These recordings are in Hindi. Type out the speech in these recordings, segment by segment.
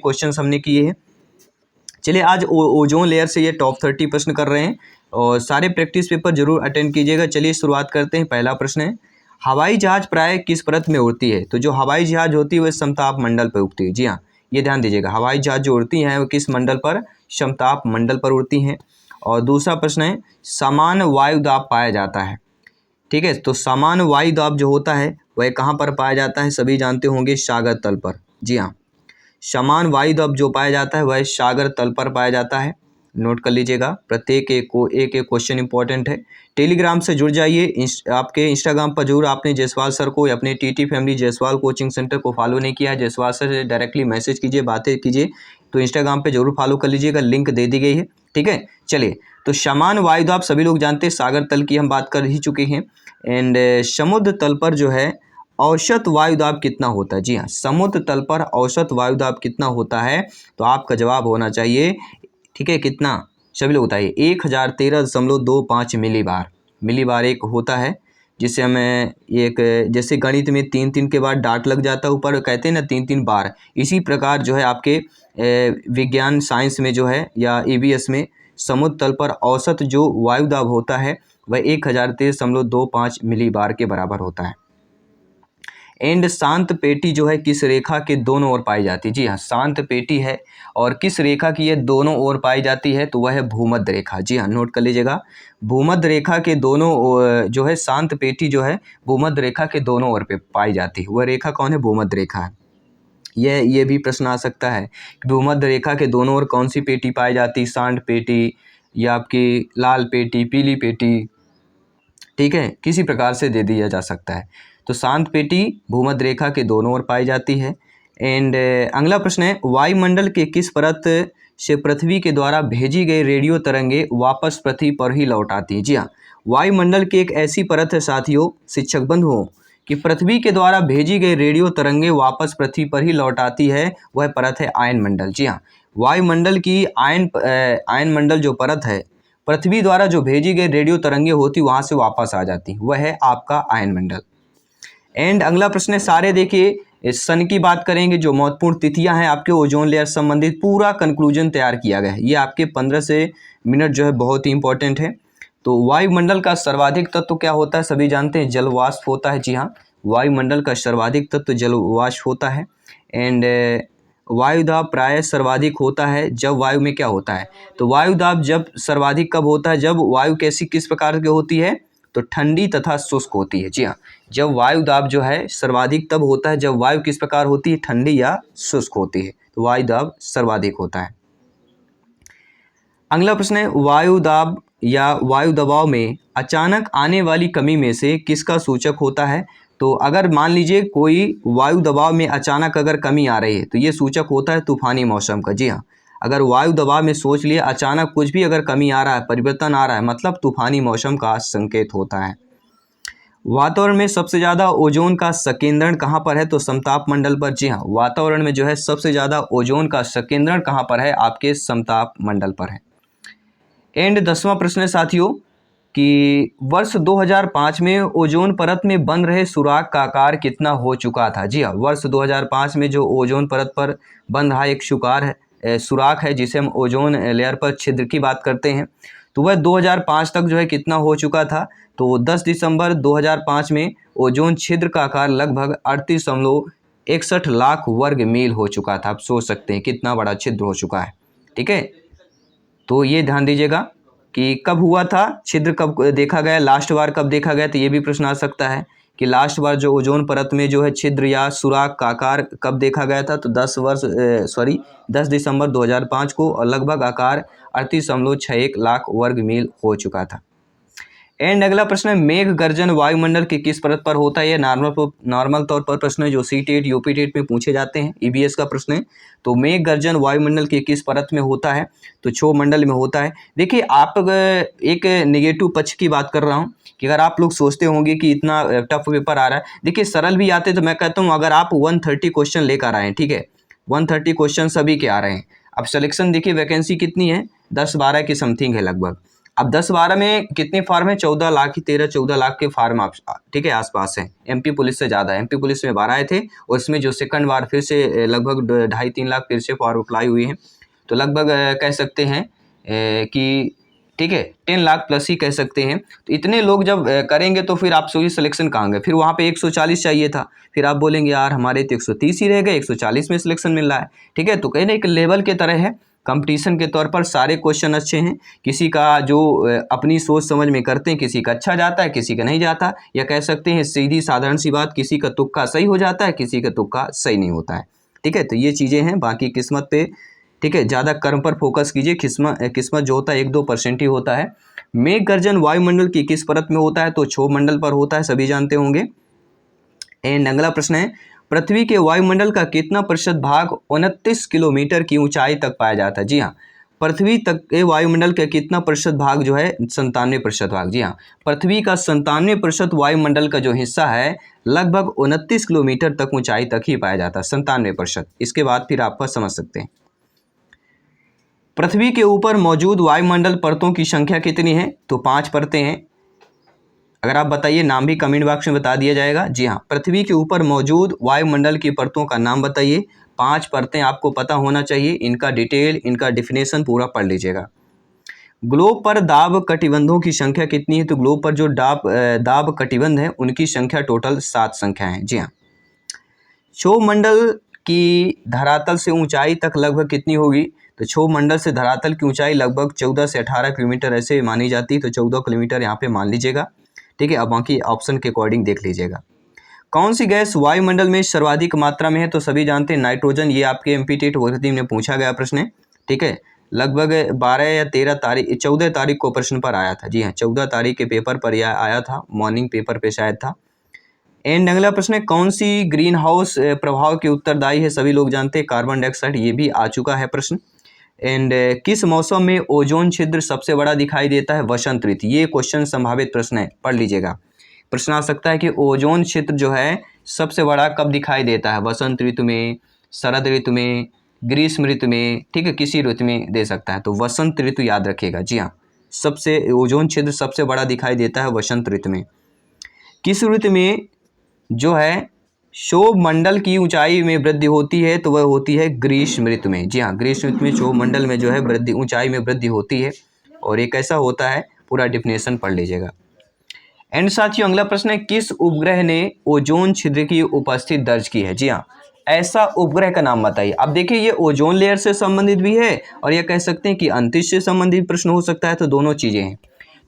क्वेश्चन हमने किए हैं। चलिए आज ओजोन लेयर से ये टॉप 30 प्रश्न कर रहे हैं और सारे प्रैक्टिस पेपर जरूर अटेंड कीजिएगा। चलिए शुरुआत करते हैं। पहला प्रश्न है, हवाई जहाज प्राय किस परत में उड़ती है? तो जो हवाई जहाज होती है वह समताप मंडल पर उड़ती है। जी हाँ, ये ध्यान दीजिएगा, हवाई जहाज जो उड़ती हैं वो किस मंडल पर? समताप मंडल पर उड़ती हैं। और दूसरा प्रश्न है, समान वायु दाब पाया जाता है। ठीक है, तो समान वायु दाब जो होता है वह कहाँ पर पाया जाता है? सभी जानते होंगे, सागर तल पर। जी हाँ, समान वायु दाब जो पाया जाता है वह सागर तल पर पाया जाता है। नोट कर लीजिएगा, प्रत्येक एक क्वेश्चन इंपॉर्टेंट है। टेलीग्राम से जुड़ जाइए। आपके इंस्टाग्राम पर जरूर आपने जायसवाल सर को, अपने TT family Jaiswal coaching centre को फॉलो नहीं किया है, जायसवाल सर से डायरेक्टली मैसेज कीजिए, बातें कीजिए, तो इंस्टाग्राम पे जरूर फॉलो कर लीजिएगा, लिंक दे दी गई है। ठीक है, चलिए, तो समान वायु दाब सभी लोग जानते हैं, सागर तल की हम बात कर ही चुके हैं। एंड समुद्र तल पर जो है औसत वायु दाब कितना होता है? जी हाँ, समुद्र तल पर औसत वायु दाब कितना होता है? तो आपका जवाब होना चाहिए, ठीक है, कितना? सभी लोग बताइए। 1013.25 मिलीबार। मिलीबार एक होता है जिसे हमें एक, जैसे गणित में 3 के बाद डाट लग जाता है ऊपर, कहते हैं ना 3 बार, इसी प्रकार जो है आपके विज्ञान साइंस में जो है या ईवीएस में समुद्र तल पर औसत जो वायु दाब होता है वह 1013.25 मिलीबार के बराबर होता है। एंड शांत पेटी जो है किस रेखा के दोनों ओर पाई जाती है? जी हाँ, शांत पेटी है और किस रेखा की ये दोनों ओर पाई जाती है? तो वह है भूमध्य रेखा। जी हाँ, नोट कर लीजिएगा, भूमध्य रेखा के दोनों जो है शांत पेटी जो है भूमध्य रेखा के दोनों ओर पे पाई जाती है। वह रेखा कौन है? भूमध्य रेखा है। ये भी प्रश्न आ सकता है कि भूमध्य रेखा के दोनों ओर कौन सी पेटी पाई जाती? सांड पेटी या आपकी लाल पेटी, पीली पेटी, ठीक है, किसी प्रकार से दे दिया जा सकता है। तो शांत पेटी भूमध्य रेखा के दोनों ओर पाई जाती है। एंड अगला प्रश्न है, वायुमंडल के किस परत से पृथ्वी के द्वारा भेजी गई रेडियो तरंगे वापस पृथ्वी पर ही लौट आती है? जी हाँ, वायुमंडल की एक ऐसी परत है साथियों, शिक्षक बंधुओं, कि पृथ्वी के द्वारा भेजी गई रेडियो तरंगे वापस पृथ्वी पर ही लौट आती है, वह परत है आयन मंडल। जी हाँ, वायुमंडल की आयन मंडल जो परत है, पृथ्वी द्वारा जो भेजी गई रेडियो तरंगे होती वहां से वापस आ जाती, वह है आपका आयन मंडल। एंड अगला प्रश्न है, सारे देखिए इस सन की बात करेंगे, जो महत्वपूर्ण तिथियां हैं आपके ओजोन लेयर संबंधित पूरा कंक्लूजन तैयार किया गया है। ये आपके 15 से मिनट जो है बहुत ही इंपॉर्टेंट है। तो वायुमंडल का सर्वाधिक तत्व क्या होता है? सभी जानते हैं, जल वाष्प होता है। जी हाँ, वायुमंडल का सर्वाधिक तत्व जल वाष्प होता है। एंड वायु दाब प्राय सर्वाधिक होता है जब वायु में क्या होता है? तो वायु दाब जब सर्वाधिक कब होता है? जब वायु किस प्रकार की होती है? तो ठंडी तथा शुष्क होती है। जी हाँ, जब वायु दाब जो है सर्वाधिक तब होता है जब वायु किस प्रकार होती है? ठंडी या शुष्क होती है, तो वायु दाब सर्वाधिक होता है। अगला प्रश्न है, वायु दाब या वायु दबाव में अचानक आने वाली कमी में से किसका सूचक होता है? तो अगर मान लीजिए कोई वायु दबाव में अचानक अगर कमी आ रही है तो ये सूचक होता है तूफानी मौसम का। जी हाँ, अगर वायु दबाव में सोच लिए अचानक कुछ भी अगर कमी आ रहा है, परिवर्तन आ रहा है, मतलब तूफानी मौसम का संकेत होता है। वातावरण में सबसे ज़्यादा ओजोन का संकेंद्रण कहाँ पर है? तो समताप मंडल पर। जी हाँ, वातावरण में जो है सबसे ज़्यादा ओजोन का संकेंद्रण कहाँ पर है? आपके समताप मंडल पर है। एंड 10वां प्रश्न है साथियों कि वर्ष 2005 में ओजोन परत में बन रहे सुराख का आकार कितना हो चुका था? जी हाँ, वर्ष 2005 में जो ओजोन परत पर बन रहा एक सुराख है जिसे हम ओजोन लेयर पर छिद्र की बात करते हैं, तो वह 2005 तक जो है कितना हो चुका था? तो 10 दिसंबर 2005 में ओजोन छिद्र का आकार लगभग 38.61 लाख वर्ग मील हो चुका था। आप सोच सकते हैं कितना बड़ा छिद्र हो चुका है। ठीक है, तो ये ध्यान दीजिएगा कि कब हुआ था छिद्र, कब देखा गया, लास्ट बार कब देखा गया? तो ये भी प्रश्न आ सकता है कि लास्ट बार जो ओजोन परत में जो है छिद्र या सुराख का आकार कब देखा गया था? तो 10 दिसंबर 2005 को, और लगभग आकार 38.61 लाख वर्ग मील हो चुका था। एंड अगला प्रश्न है, मेघ गर्जन वायुमंडल की किस परत पर होता है? ये नॉर्मल तौर पर प्रश्न है जो सीटेट यूपी टेट में पूछे जाते हैं, ईबीएस का प्रश्न है। तो मेघ गर्जन वायुमंडल के किस परत में होता है? तो क्षोभमंडल में होता है। देखिए, आप एक नेगेटिव पक्ष की बात कर रहा हूँ कि अगर आप लोग सोचते होंगे कि इतना टफ पेपर आ रहा है, देखिए सरल भी आते तो मैं कहता हूँ अगर आप 130 क्वेश्चन लेकर आए हैं, ठीक है, 130 क्वेश्चन सभी के आ रहे हैं। अब सिलेक्शन देखिए, वैकेंसी कितनी है? 10-12 की समथिंग है लगभग। अब 10-12 में कितने फार्म है? 14 लाख ही 13-14 लाख के फार्म आप ठीक है आसपास हैं। एमपी पुलिस से ज़्यादा है। एमपी पुलिस में 12 आए थे और इसमें जो सेकंड बार फिर से लगभग 2.5-3 लाख फिर से फॉर्म अप्लाई हुई हैं। तो लगभग कह सकते हैं कि ठीक है 10 लाख प्लस ही कह सकते हैं। तो इतने लोग जब करेंगे तो फिर आप सोचिए सिलेक्शन कहाँ गए? फिर वहाँ पे 140 चाहिए था, फिर आप बोलेंगे यार हमारे तो 130 ही रह गए, 140 में सिलेक्शन मिल रहा है। ठीक है, तो कहीं ना एक लेवल के तरह है, कंपटीशन के तौर पर सारे क्वेश्चन अच्छे हैं। किसी का जो अपनी सोच समझ में करते हैं, किसी का अच्छा जाता है, किसी का नहीं जाता, या कह सकते हैं सीधी साधारण सी बात, किसी का तुक्का सही हो जाता है, किसी का तुक्का सही नहीं होता है। ठीक है, तो ये चीज़ें हैं। बाकी किस्मत पे ठीक है ज़्यादा कर्म पर फोकस कीजिए। किस्मत जो होता है 1-2% ही होता है। मेघ गर्जन वायुमंडल की किस परत में होता है? तो क्षोभ मंडल पर होता है, सभी जानते होंगे। एंड अगला प्रश्न है, पृथ्वी के वायुमंडल का कितना प्रतिशत भाग 29 किलोमीटर की ऊंचाई तक पाया जाता है? जी हाँ, पृथ्वी तक के वायुमंडल का कितना प्रतिशत भाग जो है? 97% भाग। जी हाँ, पृथ्वी का 97% वायुमंडल का जो हिस्सा है लगभग 29 किलोमीटर तक ऊंचाई तक ही पाया जाता है, 97%। इसके बाद फिर आप समझ सकते हैं। पृथ्वी के ऊपर मौजूद वायुमंडल परतों की संख्या कितनी है? तो 5 परतें हैं। अगर आप बताइए, नाम भी कमेंट बॉक्स में बता दिया जाएगा। जी हाँ, पृथ्वी के ऊपर मौजूद वायुमंडल की परतों का नाम बताइए। 5 परतें आपको पता होना चाहिए, इनका डिटेल, इनका डिफिनेशन पूरा पढ़ लीजिएगा। ग्लोब पर दाब कटिबंधों की संख्या कितनी है? तो ग्लोब पर जो दाब कटिबंध है उनकी संख्या टोटल 7 संख्या है। जी हाँ, क्षोभ मंडल की धरातल से ऊंचाई तक लगभग कितनी होगी? तो क्षोभ मंडल से धरातल की ऊंचाई लगभग 14 से 18 किलोमीटर ऐसे मानी जाती है। तो 14 किलोमीटर यहाँ पे मान लीजिएगा। ठीक है, अब बाकी ऑप्शन के अकॉर्डिंग देख लीजिएगा। कौन सी गैस वायुमंडल में सर्वाधिक मात्रा में है? तो सभी जानते हैं नाइट्रोजन। ये आपके एमपीटेट वर्दी में पूछा गया प्रश्न है। ठीक है, लगभग 12 या 13 तारीख 14 तारीख को प्रश्न पर आया था। जी हाँ, 14 तारीख के पेपर पर यह आया था, मॉर्निंग पेपर पे शायद था। एंड अगला प्रश्न है, कौन सी ग्रीन हाउस प्रभाव के उत्तरदायी है? सभी लोग जानते हैं कार्बन डाइऑक्साइड। ये भी आ चुका है प्रश्न। एंड किस मौसम में ओजोन छिद्र सबसे बड़ा दिखाई देता है? वसंत ऋतु। ये क्वेश्चन संभावित प्रश्न है, पढ़ लीजिएगा। प्रश्न आ सकता है कि ओजोन क्षेत्र जो है सबसे बड़ा कब दिखाई देता है? वसंत ऋतु में, शरद ऋतु में, ग्रीष्म ऋतु में, ठीक है, किसी ऋतु में दे सकता है। तो वसंत ऋतु याद रखिएगा। जी हाँ, सबसे ओजोन छिद्र सबसे बड़ा दिखाई देता है वसंत ऋतु में। किस ऋतु में जो है क्षोभ मंडल की ऊंचाई में वृद्धि होती है? तो वह होती है ग्रीष्म ऋतु में। जी हाँ, ग्रीष्म ऋतु में क्षोभ मंडल में जो है वृद्धि, ऊंचाई में वृद्धि होती है। और ये कैसा होता है पूरा डिफिनेशन पढ़ लीजिएगा। एंड साथियों, अगला प्रश्न है, किस उपग्रह ने ओजोन छिद्र की उपस्थिति दर्ज की है? जी हाँ, ऐसा उपग्रह का नाम बताइए। अब देखिए, ये ओजोन लेयर से संबंधित भी है और ये कह सकते हैं कि अंतरिक्ष से संबंधित प्रश्न हो सकता है। तो दोनों चीजें हैं।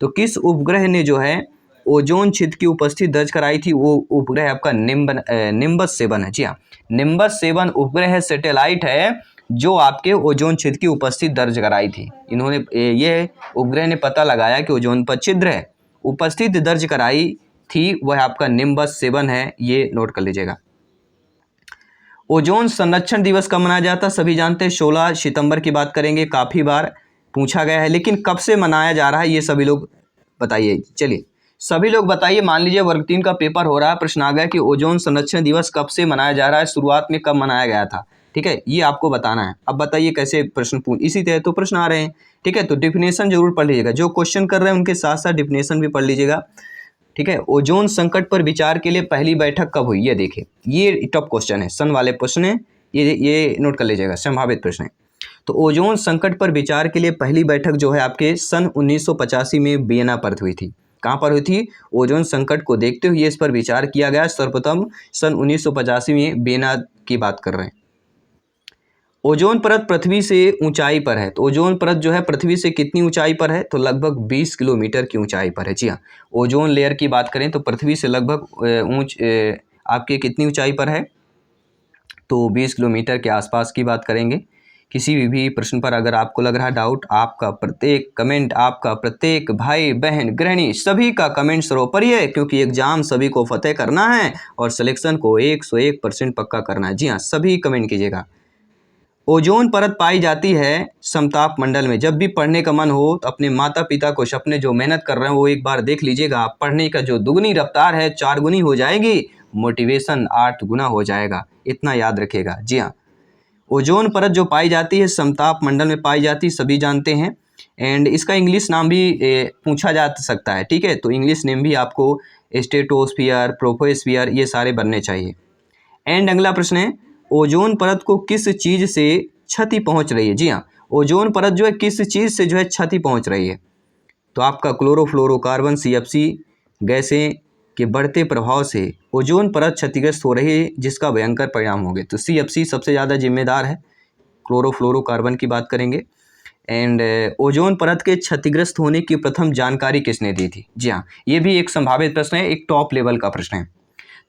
तो किस उपग्रह ने जो है ओजोन छिद्र की उपस्थिति दर्ज कराई थी? वो उपग्रह आपका निम्बस 7 है। जी हाँ, निम्बस 7 उपग्रह सैटेलाइट है जो आपके ओजोन छिद्र की उपस्थिति दर्ज कराई थी। इन्होंने ये उपग्रह ने पता लगाया कि ओजोन पर छिद्र है, उपस्थिति दर्ज कराई थी, वह आपका निम्बस 7 है। ये नोट कर लीजिएगा। ओजोन संरक्षण दिवस कब मनाया जाता है? सभी जानते हैं 16 सितंबर की बात करेंगे। काफ़ी बार पूछा गया है, लेकिन कब से मनाया जा रहा है ये सभी लोग बताइए। चलिए सभी लोग बताइए। मान लीजिए वर्ग 3 का पेपर हो रहा है, प्रश्न आ गया कि ओजोन संरक्षण दिवस कब से मनाया जा रहा है, शुरुआत में कब मनाया गया था। ठीक है, ये आपको बताना है। अब बताइए कैसे प्रश्न इसी तरह तो प्रश्न आ रहे हैं। ठीक है, तो डिफिनेशन जरूर पढ़ लीजिएगा। जो क्वेश्चन कर रहे हैं उनके साथ साथ डिफिनेशन भी पढ़ लीजिएगा। ठीक है, ओजोन संकट पर विचार के लिए पहली बैठक कब हुई? ये देखिए, ये टॉप क्वेश्चन है, सन वाले प्रश्न है। ये नोट कर लीजिएगा, संभावित प्रश्न है। तो ओजोन संकट पर विचार के लिए पहली बैठक जो है आपके सन 1985 में वियना पर हुई थी। कहाँ पर हुई थी? ओजोन संकट को देखते हुए इस पर विचार किया गया। सर्वप्रथम सन 1985 में वियना की बात कर रहे हैं। ओजोन परत पृथ्वी से ऊंचाई पर है। तो ओजोन परत जो है पृथ्वी से कितनी ऊंचाई पर है? तो लगभग 20 किलोमीटर की ऊंचाई पर है। जी हाँ, ओजोन लेयर की बात करें तो पृथ्वी से लगभग आपके कितनी ऊंचाई पर है? तो 20 किलोमीटर के आसपास की बात करेंगे। किसी भी प्रश्न पर अगर आपको लग रहा डाउट, आपका प्रत्येक कमेंट, आपका प्रत्येक भाई बहन गृहिणी सभी का कमेंट सर्वोपरि है, क्योंकि एग्जाम सभी को फतेह करना है और सिलेक्शन को 101% पक्का करना है। जी हाँ, सभी कमेंट कीजिएगा। ओजोन परत पाई जाती है समताप मंडल में। जब भी पढ़ने का मन हो तो अपने माता पिता को, अपने जो मेहनत कर रहे हैं वो एक बार देख लीजिएगा। पढ़ने का जो दुगनी रफ्तार है 4 गुनी हो जाएगी, मोटिवेशन 8 गुना हो जाएगा। इतना याद रखिएगा। जी हाँ, ओजोन परत जो पाई जाती है समताप मंडल में पाई जाती है, सभी जानते हैं। एंड इसका इंग्लिश नाम भी पूछा जा सकता है, ठीक है। तो इंग्लिश नेम भी आपको स्ट्रेटोस्फीयर, ट्रोपोस्फीयर ये सारे बनने चाहिए। एंड अगला प्रश्न है, ओजोन परत को किस चीज़ से क्षति पहुंच रही है? जी हाँ, ओजोन परत जो है किस चीज़ से जो है क्षति पहुंच रही है? तो आपका क्लोरोफ्लोरोकार्बन CFC गैसें के बढ़ते प्रभाव से ओजोन परत क्षतिग्रस्त हो रही है, जिसका भयंकर परिणाम होंगे। तो CFC सबसे ज़्यादा जिम्मेदार है, क्लोरोफ्लोरोकार्बन की बात करेंगे। एंड ओजोन परत के क्षतिग्रस्त होने की प्रथम जानकारी किसने दी थी? जी हाँ, ये भी एक संभावित प्रश्न है, एक टॉप लेवल का प्रश्न है।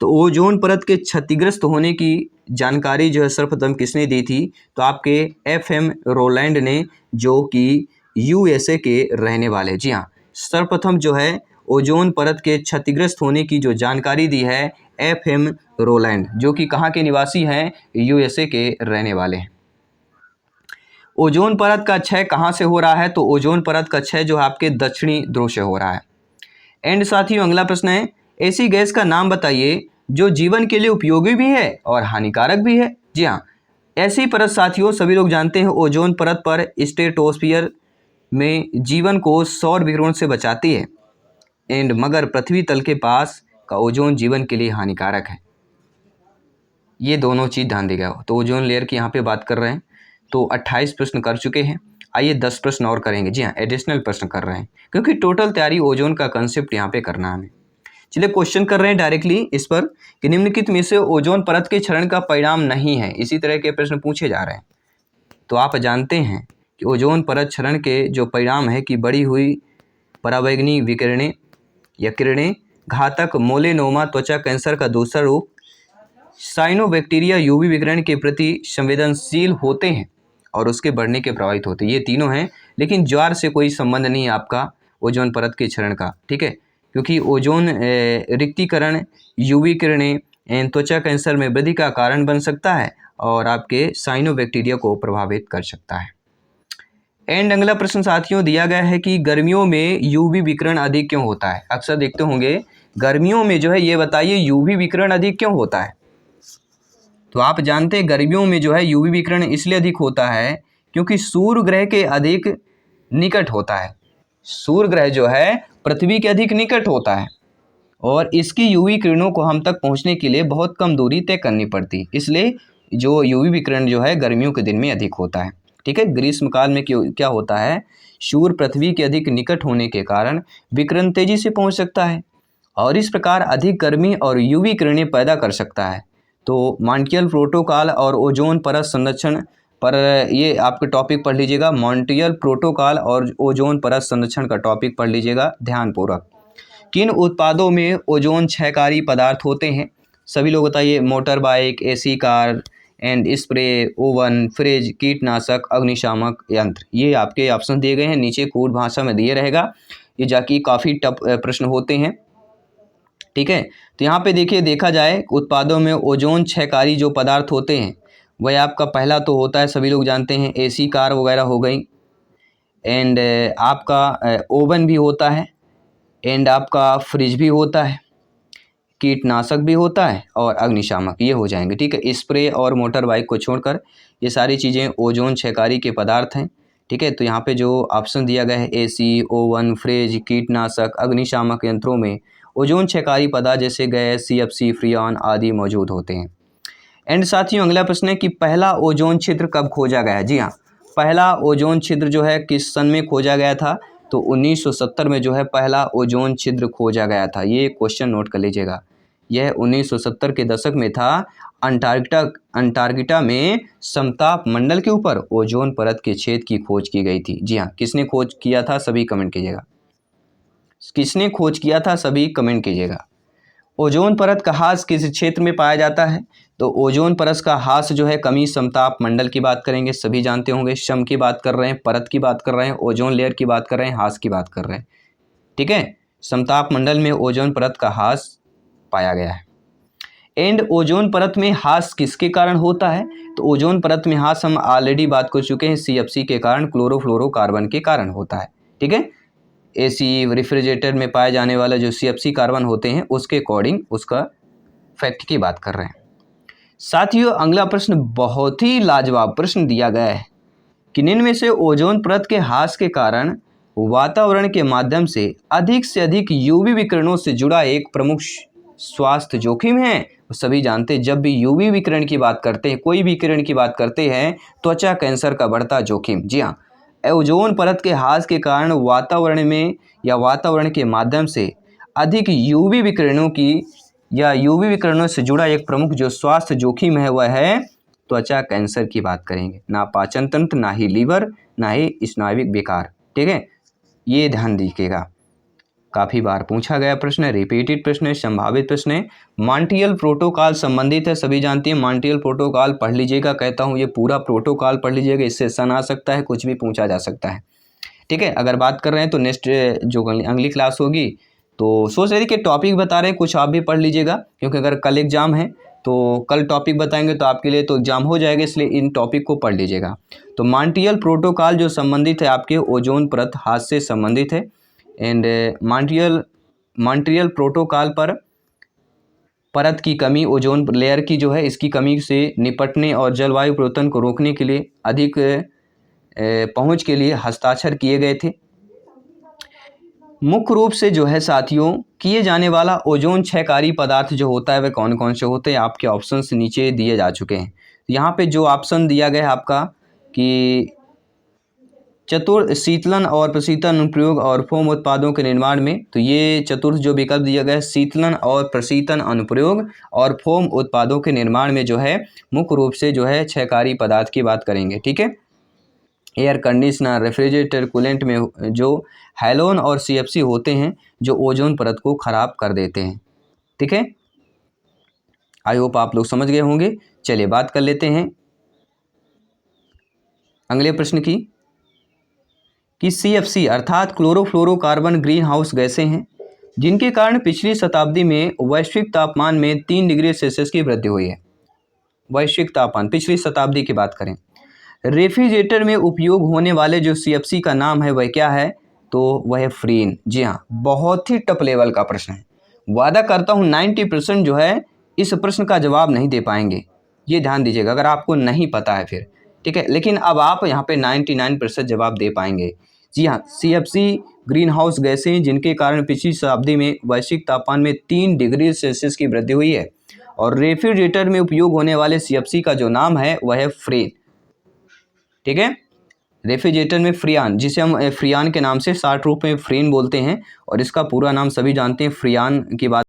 तो ओजोन परत के क्षतिग्रस्त होने की जानकारी जो है सर्वप्रथम किसने दी थी? तो आपके FM रोलैंड ने, जो कि USA के रहने वाले। जी हाँ, सर्वप्रथम जो है ओजोन परत के क्षतिग्रस्त होने की जो जानकारी दी है FM रोलैंड, जो कि कहाँ के निवासी हैं? USA के रहने वाले हैं। ओजोन परत का क्षय कहाँ से हो रहा है? तो ओजोन परत का क्षय जो है आपके दक्षिणी ध्रुव से हो रहा है। एंड साथियों अगला प्रश्न है, ऐसी गैस का नाम बताइए जो जीवन के लिए उपयोगी भी है और हानिकारक भी है। जी हाँ, ऐसी परत साथियों सभी लोग जानते हैं, ओजोन परत पर स्ट्रेटोस्फीयर में जीवन को सौर विकिरण से बचाती है। एंड मगर पृथ्वी तल के पास का ओजोन जीवन के लिए हानिकारक है। ये दोनों चीज़ ध्यान देगा। तो ओजोन लेयर की यहाँ पे बात कर रहे हैं। तो 28 प्रश्न कर चुके हैं, आइए 10 प्रश्न और करेंगे। जी हाँ, एडिशनल प्रश्न कर रहे हैं, क्योंकि टोटल तैयारी ओजोन का कंसेप्ट यहाँ पे करना है हमें। चलिए क्वेश्चन कर रहे हैं डायरेक्टली इस पर कि निम्नलिखित में से ओजोन परत के क्षरण का परिणाम नहीं है। इसी तरह के प्रश्न पूछे जा रहे हैं। तो आप जानते हैं कि ओजोन परत क्षरण के जो परिणाम है कि बढ़ी हुई पराबैंगनी विकिरणें या किरणें, घातक मोलेनोमा त्वचा कैंसर का दूसरा रूप, साइनोबैक्टीरिया UV विकिरण के प्रति संवेदनशील होते हैं और उसके बढ़ने के प्रभावित होते हैं। ये तीनों हैं, लेकिन ज्वार से कोई संबंध नहीं है आपका ओजोन परत के क्षरण का, ठीक है। क्योंकि ओजोन रिक्तीकरण, UV किरणें त्वचा कैंसर में वृद्धि का कारण बन सकता है और आपके साइनोबैक्टीरिया को प्रभावित कर सकता है। एंड अगला प्रश्न साथियों दिया गया है कि गर्मियों में UV विकिरण अधिक क्यों होता है? अक्सर देखते होंगे गर्मियों में जो है, ये बताइए UV विकिरण अधिक क्यों होता है? तो आप जानते हैं गर्मियों में जो है UV विकिरण इसलिए अधिक होता है क्योंकि सूर्य ग्रह के अधिक निकट होता है। सूर्य ग्रह जो है पृथ्वी के अधिक निकट होता है और इसकी UV किरणों को हम तक पहुंचने के लिए बहुत कम दूरी तय करनी पड़ती, इसलिए जो UV विकिरण जो है गर्मियों के दिन में अधिक होता है, ठीक है। ग्रीष्म काल में क्या होता है, सूर्य पृथ्वी के अधिक निकट होने के कारण विकिरण तेजी से पहुंच सकता है और इस प्रकार अधिक गर्मी और UV किरणें पैदा कर सकता है। तो मॉन्ट्रियल प्रोटोकॉल और ओजोन परत संरक्षण पर ये आपके टॉपिक पढ़ लीजिएगा। मॉन्ट्रियल प्रोटोकॉल और ओजोन परत संरक्षण का टॉपिक पढ़ लीजिएगा ध्यानपूर्वक। किन उत्पादों में ओजोन क्षयकारी पदार्थ होते हैं? सभी लोग बताइए। Motor bike, AC car and spray, oven, fridge, कीटनाशक, अग्निशामक यंत्र। ये आपके ऑप्शन दिए गए हैं, नीचे कोड भाषा में दिए रहेगा। ये जाके काफ़ी टफ प्रश्न होते हैं, ठीक है। तो यहाँ पे देखिए, देखा जाए उत्पादों में ओजोन क्षयकारी जो पदार्थ होते हैं वह आपका पहला तो होता है, सभी लोग जानते हैं, AC कार वगैरह हो गई। एंड आपका ओवन भी होता है एंड आपका फ्रिज भी होता है, कीटनाशक भी होता है और अग्निशामक, ये हो जाएंगे, ठीक है। स्प्रे और मोटर बाइक को छोड़कर ये सारी चीज़ें ओजोन क्षयकारी के पदार्थ हैं, ठीक है। तो यहाँ पे जो ऑप्शन दिया गया है AC, ओवन, फ्रिज, कीटनाशक, अग्निशामक यंत्रों में ओजोन क्षयकारी पदार्थ जैसे गैस, CFC, फ्रियॉन आदि मौजूद होते हैं। एंड साथियों अगला प्रश्न है कि पहला ओजोन छिद्र कब खोजा गया है? जी हाँ, पहला ओजोन छिद्र जो है किस सन में खोजा गया था? तो 1970 में जो है पहला ओजोन छिद्र खोजा गया था। ये क्वेश्चन नोट कर लीजिएगा, यह 1970 के दशक में था। अंटार्कटिका में समताप मंडल के ऊपर ओजोन परत के छेद की खोज की गई थी। जी हाँ, किसने खोज किया था? सभी कमेंट कीजिएगा, किसने खोज किया था? सभी कमेंट कीजिएगा। ओजोन परत का हास किस क्षेत्र में पाया जाता है? तो ओजोन परत का हास जो है कमी समताप मंडल की बात करेंगे, सभी जानते होंगे। सम की बात कर रहे हैं, परत की बात कर रहे हैं, ओजोन लेयर की बात कर रहे हैं, हास की बात कर रहे हैं, ठीक है। समताप मंडल में ओजोन परत का हास पाया गया है। एंड ओजोन परत में हास किसके कारण होता है? तो ओजोन परत में हास हम ऑलरेडी बात कर चुके हैं, CFC के कारण, क्लोरोफ्लोरोकार्बन के कारण होता है, ठीक है। AC रेफ्रिजरेटर में पाए जाने वाला जो CFC कार्बन होते हैं उसके अकॉर्डिंग उसका फैक्ट की बात कर रहे हैं। साथियों अगला प्रश्न बहुत ही लाजवाब प्रश्न दिया गया है कि निम्न में से ओजोन परत के ह्रास के कारण वातावरण के माध्यम से अधिक यूवी विकिरणों से जुड़ा एक प्रमुख स्वास्थ्य जोखिम है। तो सभी जानते हैं जब भी यूवी विकिरण की बात करते हैं, कोई भी किरण की बात करते हैं, त्वचा कैंसर का बढ़ता जोखिम। जी हाँ, ओजोन परत के ह्रास के कारण वातावरण में या वातावरण के माध्यम से अधिक यूवी विकिरणों की या यूवी विकिरणों से जुड़ा एक प्रमुख जो स्वास्थ्य जोखिम है वह है त्वचा कैंसर की बात करेंगे। ना पाचन तंत्र, ना ही लीवर, ना ही स्नायुविक विकार। ठीक है, ये ध्यान दीजिएगा। काफ़ी बार पूछा गया प्रश्न है, रिपीटेड प्रश्न है, संभावित प्रश्न है। मॉन्ट्रियल प्रोटोकॉल संबंधित है, सभी जानते हैं मॉन्ट्रियल प्रोटोकॉल पढ़ लीजिएगा। कहता हूँ ये पूरा प्रोटोकॉल पढ़ लीजिएगा, इससे सन आ सकता है, कुछ भी पूछा जा सकता है। ठीक है, अगर बात कर रहे हैं तो नेक्स्ट जो अगली क्लास होगी तो सोच रहे थे कि टॉपिक बता रहे हैं, कुछ आप भी पढ़ लीजिएगा, क्योंकि अगर कल एग्जाम है तो कल टॉपिक बताएंगे तो आपके लिए तो एग्जाम हो जाएगा, इसलिए इन टॉपिक को पढ़ लीजिएगा। तो मॉन्ट्रियल प्रोटोकॉल जो संबंधित है आपके ओजोन परत ह्रास से संबंधित है। एंड मॉन्ट्रियल प्रोटोकॉल पर परत की कमी, ओजोन लेयर की जो है इसकी कमी से निपटने और जलवायु परिवर्तन को रोकने के लिए अधिक पहुंच के लिए हस्ताक्षर किए गए थे। मुख्य रूप से जो है साथियों किए जाने वाला ओजोन क्षयकारी पदार्थ जो होता है वह कौन कौन से होते हैं, आपके ऑप्शंस नीचे दिए जा चुके हैं। यहाँ पे जो ऑप्शन दिया गया है आपका कि शीतलन और प्रशीतन अनुप्रयोग और फोम उत्पादों के निर्माण में, तो ये चतुर्थ जो विकल्प दिया गया है शीतलन और प्रशीतन अनुप्रयोग और फोम उत्पादों के निर्माण में जो है मुख्य रूप से जो है क्षयकारी पदार्थ की बात करेंगे। ठीक है, एयर कंडीशनर, रेफ्रिजरेटर, कूलेंट में जो हैलोन और CFC होते हैं जो ओजोन परत को खराब कर देते हैं। ठीक है, आई होप आप लोग समझ गए होंगे। चलिए बात कर लेते हैं अगले प्रश्न की कि CFC अर्थात क्लोरोफ्लोरोकार्बन ग्रीन हाउस गैसें हैं जिनके कारण पिछली शताब्दी में वैश्विक तापमान में 3 डिग्री सेल्सियस की वृद्धि हुई है। वैश्विक तापमान पिछली शताब्दी की बात करें। रेफ्रिजरेटर में उपयोग होने वाले जो CFC का नाम है वह क्या है, तो वह है फ्रीन। जी हाँ, बहुत ही टॉप लेवल का प्रश्न है। वादा करता हूँ 90% जो है इस प्रश्न का जवाब नहीं दे पाएंगे, ये ध्यान दीजिएगा अगर आपको नहीं पता है फिर। ठीक है, लेकिन अब आप यहाँ पे 99% जवाब दे पाएंगे। जी हाँ, CFC ग्रीन हाउस गैसें जिनके कारण पिछली शताब्दी में वैश्विक तापमान में 3 डिग्री सेल्सियस की वृद्धि हुई है। और रेफ्रिजरेटर में उपयोग होने वाले CFC का जो नाम है वह है फ्रीन। ठीक है, रेफ्रिजरेटर में फ्रियान, जिसे हम फ्रियान के नाम से शॉर्ट रूप में फ्रीन बोलते हैं, और इसका पूरा नाम सभी जानते हैं, फ्रियान की बात